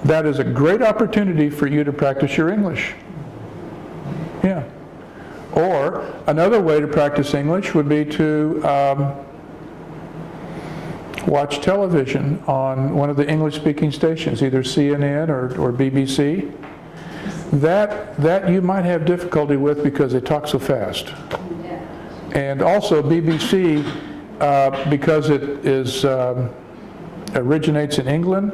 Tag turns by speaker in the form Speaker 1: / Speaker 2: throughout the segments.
Speaker 1: that is a great opportunity for you to practice your English. Yeah. Or another way to practice English would be to watch television on one of the English-speaking stations, either CNN or BBC. That you might have difficulty with because they talk so fast. And also BBC, because it is originates in England,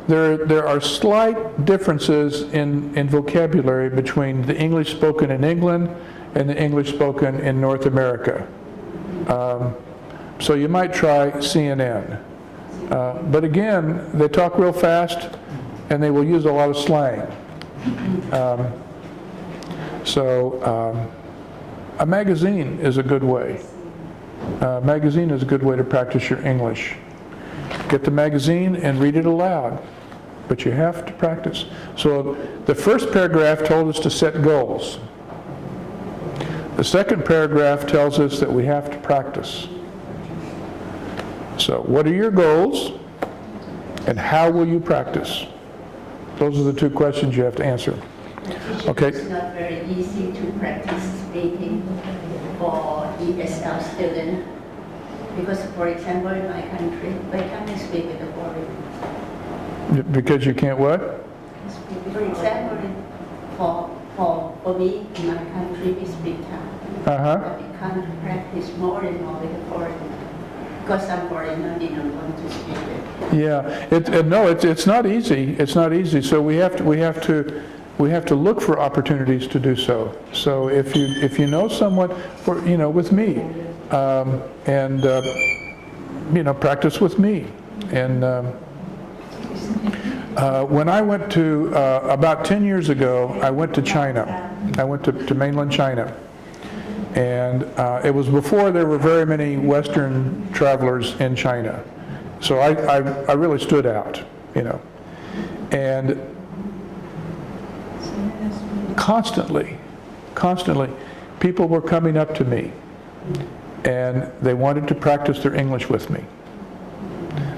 Speaker 1: there are slight differences in vocabulary between the English spoken in England and the English spoken in North America. So you might try CNN. But again, they talk real fast and they will use a lot of slang. A magazine is a good way. Magazine is a good way to practice your English. Get the magazine and read it aloud, but you have to practice. So the first paragraph told us to set goals. The second paragraph tells us that we have to practice. So what are your goals and how will you practice? Those are the two questions you have to answer. Okay.
Speaker 2: It's not very easy to practice speaking for ESL students because, for example, in my country, I can't speak with a foreign.
Speaker 1: Because you can't what?
Speaker 2: For example, for me, in my country, we speak Thai. But we can't practice more and more with a foreigner because some foreigner didn't want to speak with.
Speaker 1: Yeah, no, it's not easy. It's not easy. So we have to look for opportunities to do so. So if you know someone, with me, practice with me. And when I went to about 10 years ago, I went to China. I went to mainland China, and it was before there were very many Western travelers in China. So I really stood out, and constantly, people were coming up to me and they wanted to practice their English with me.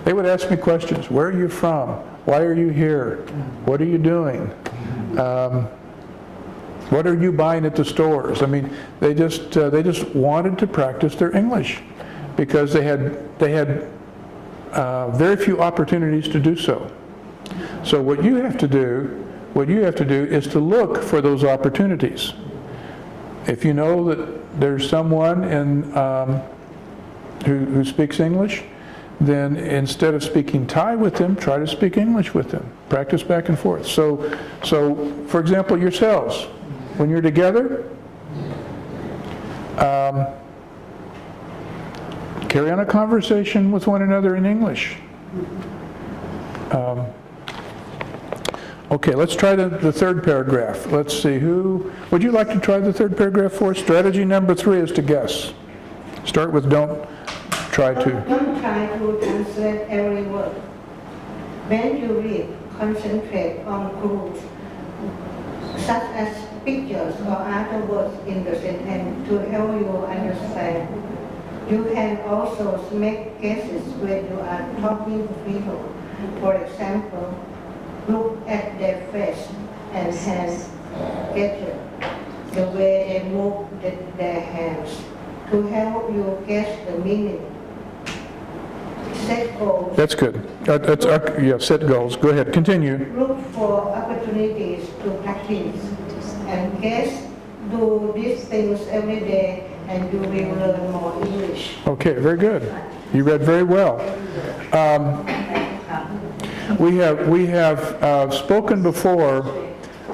Speaker 1: They would ask me questions. Where are you from? Why are you here? What are you doing? What are you buying at the stores? I mean, they just wanted to practice their English because they had very few opportunities to do so. So what you have to do is to look for those opportunities. If you know that there's someone who speaks English, then instead of speaking Thai with them, try to speak English with them. Practice back and forth. So for example, yourselves, when you're together, carry on a conversation with one another in English. Okay, let's try the third paragraph. Let's see, would you like to try the third paragraph for us? Strategy number 3 is to guess. Start with don't try to.
Speaker 3: Don't try to translate every word. When you read, concentrate on clues, such as pictures or other words in the sentence to help you understand. You can also make guesses when you are talking to people. For example, look at their face and hand gesture, the way they move their hands, to help you guess the meaning. Set goals.
Speaker 1: That's good. Yeah, set goals. Go ahead, continue.
Speaker 3: Look for opportunities to practice and guess. Do these things every day and you will learn more English.
Speaker 1: Okay, very good. You read very well. We have spoken before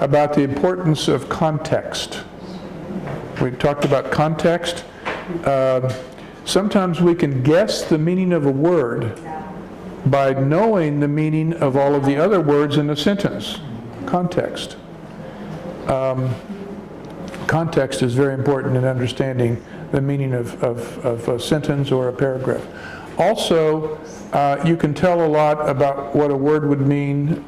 Speaker 1: about the importance of context. We've talked about context. Sometimes we can guess the meaning of a word by knowing the meaning of all of the other words in the sentence. Context. Context is very important in understanding the meaning of a sentence or a paragraph. Also, you can tell a lot about what a word would mean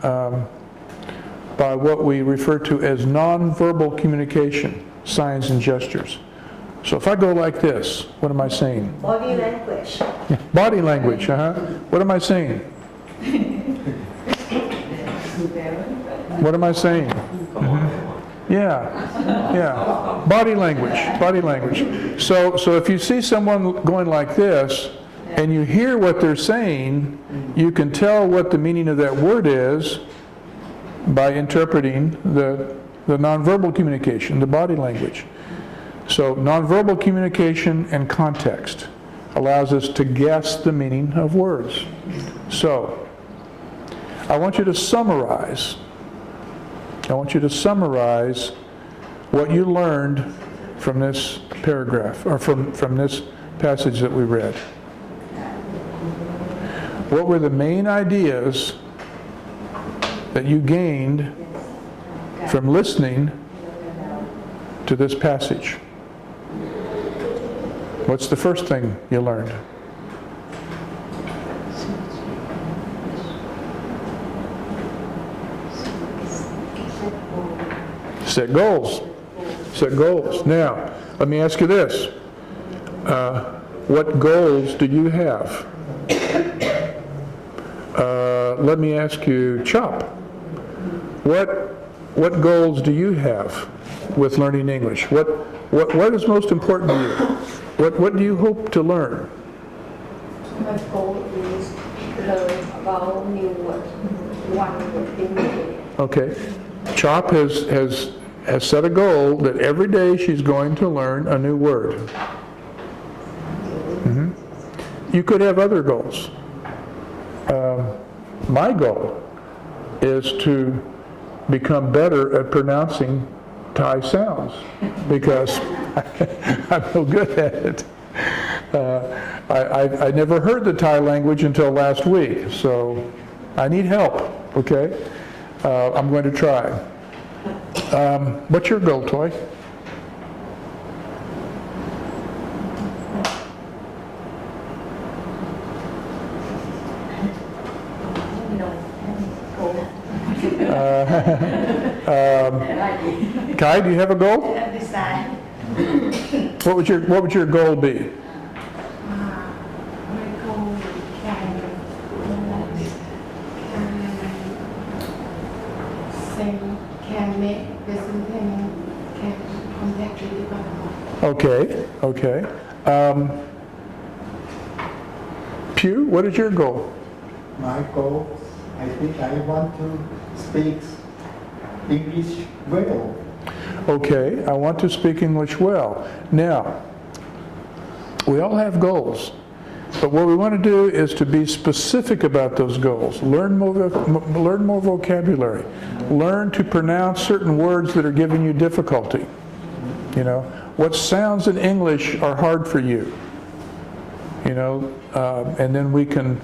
Speaker 1: by what we refer to as nonverbal communication, signs and gestures. So if I go like this, what am I saying?
Speaker 3: Body language.
Speaker 1: Body language, What am I saying? What am I saying? Yeah. Body language. So if you see someone going like this, and you hear what they're saying, you can tell what the meaning of that word is by interpreting the nonverbal communication, the body language. So nonverbal communication and context allows us to guess the meaning of words. So I want you to summarize. What you learned from this paragraph, or from this passage that we read. What were the main ideas that you gained from listening to this passage? What's the first thing you learned? Set goals. Set goals. Now, let me ask you this. What goals do you have? Let me ask you, Chop. What goals do you have with learning English? What is most important to you? What do you hope to learn?
Speaker 4: My goal is learn about new words, one word in a day.
Speaker 1: Okay. Chop has set a goal that every day she's going to learn a new word. Mm-hmm. You could have other goals. My goal is to become better at pronouncing Thai sounds because I'm no good at it. I never heard the Thai language until last week, so I need help, okay? I'm going to try. What's your goal, Toy? Kai, do you have a goal? What would your goal be?
Speaker 4: My goal can make the sentence can contact with the
Speaker 1: Okay. Pew, what is your goal?
Speaker 5: My goal, I think I want to speak English well.
Speaker 1: Okay, I want to speak English well. Now, we all have goals, but what we want to do is to be specific about those goals. Learn more vocabulary. Learn to pronounce certain words that are giving you difficulty. You know, what sounds in English are hard for you. You know, and then we can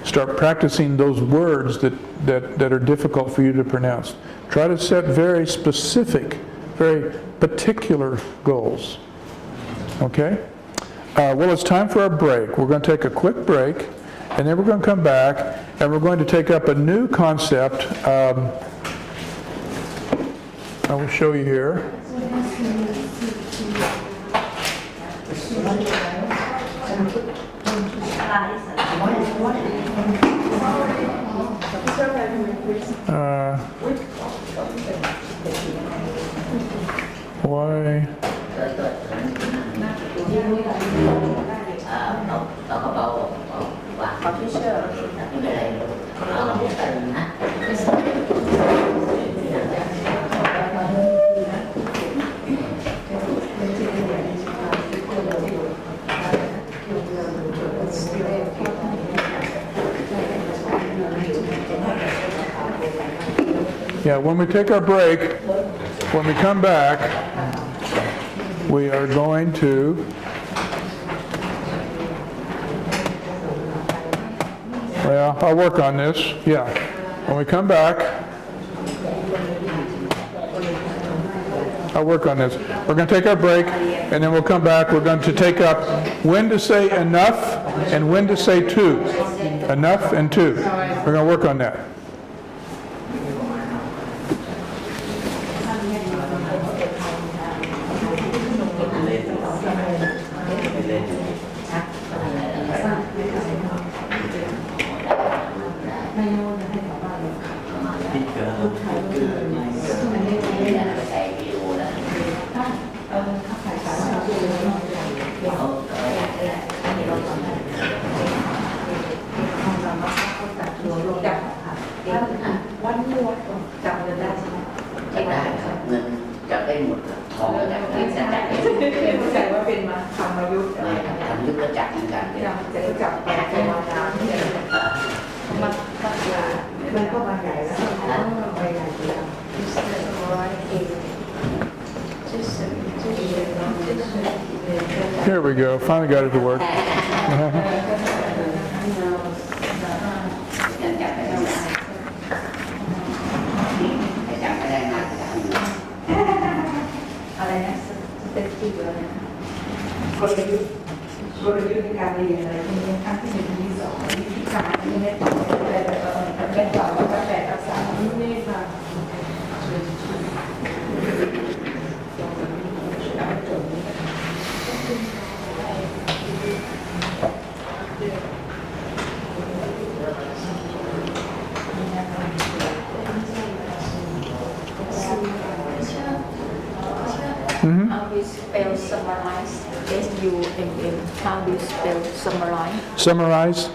Speaker 1: start practicing those words that are difficult for you to pronounce. Try to set very specific, very particular goals. Okay? Well, it's time for our break. We're going to take a quick break, and then we're going to come back, and we're going to take up a new concept. I will show you here. Why? Yeah, when we take our break, when we come back, we are going to well, I'll work on this. Yeah. When we come back, I'll work on this. We're going to take our break, and then we'll come back. We're going to take up when to say enough and when to say to. Enough and to. We're going to work on that.
Speaker 2: Menu ไม่ได้ไปใส่วิดีโอแล้ว
Speaker 4: วันนวดจำกันได้ใช่ไหม
Speaker 2: จะได้ครับเงินจะได้หมดครับทองจะได้จะได้
Speaker 4: เข้าใจว่าเป็นมาทำมายุทธ์อะไร
Speaker 2: ทำยุทธจักรเหมือนกันเนี่ย
Speaker 4: จะจับไปจะมาน้ำที่มันมันก็มาใหญ่แล้วมันไปใหญ่แล้ว
Speaker 1: Here we go. Finally got it to work.
Speaker 2: ยังจับไม่ได้จับไม่ได้มากจับ
Speaker 4: อะไรนะสเต็ปที่เหลือเนี่ยกลยุทธ์ในการเรียนอะไรพวกนี้ครั้งที่หนึ่งที่สองวิธีการที่ไม่ต่อแต่เป็นต่อแล้วก็แต่ภาษาไม่ค่ะ
Speaker 6: How do you spell summarize? S-U-M-M. How do you spell summarize?
Speaker 1: Summarize.